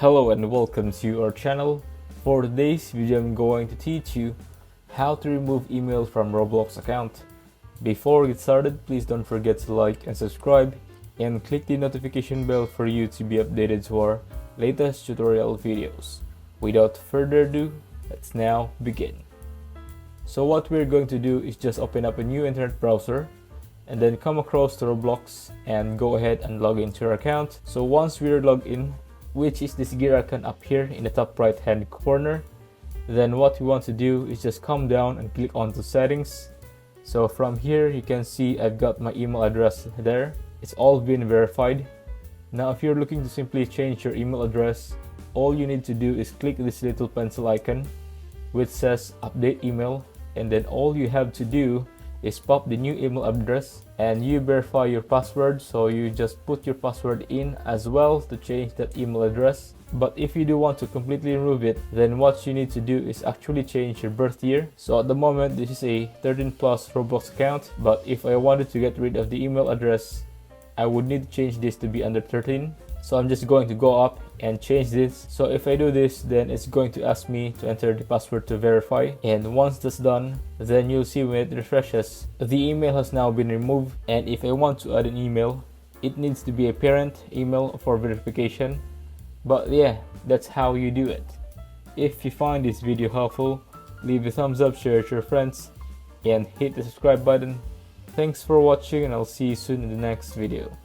Hello and welcome to our channel. For today's video, I'm going to teach you how to remove email from Roblox account. Before we get started, please don't forget to like and subscribe and click the notification bell for you to be updated to our latest tutorial videos. Without further ado, let's now begin. So what we're going to do is just open up a new internet browser and then come across to Roblox and go ahead and log into your account. So once we're logged in, which is this gear icon up here in the top right hand corner, then what we want to do is just come down and click onto settings. So from here you can see I've got my email address there. It's all been verified. Now if you're looking to simply change your email address, all you need to do is click this little pencil icon which says update email, and then all you have to do is pop the new email address and you verify your password. So you just put your password in as well to change that email address. But if you do want to completely remove it, then what you need to do is actually change your birth year. So at the moment this is a 13 plus Roblox account, but if I wanted to get rid of the email address, I would need to change this to be under 13. So I'm just going to go up and change this. So if I do this, then it's going to ask me to enter the password to verify, and once that's done, then you'll see when it refreshes, the email has now been removed. And if I want to add an email, it needs to be a parent email for verification. But yeah, that's how you do it. If you find this video helpful, leave a thumbs up, share it with your friends, and hit the subscribe button. Thanks for watching, and I'll see you soon in the next video.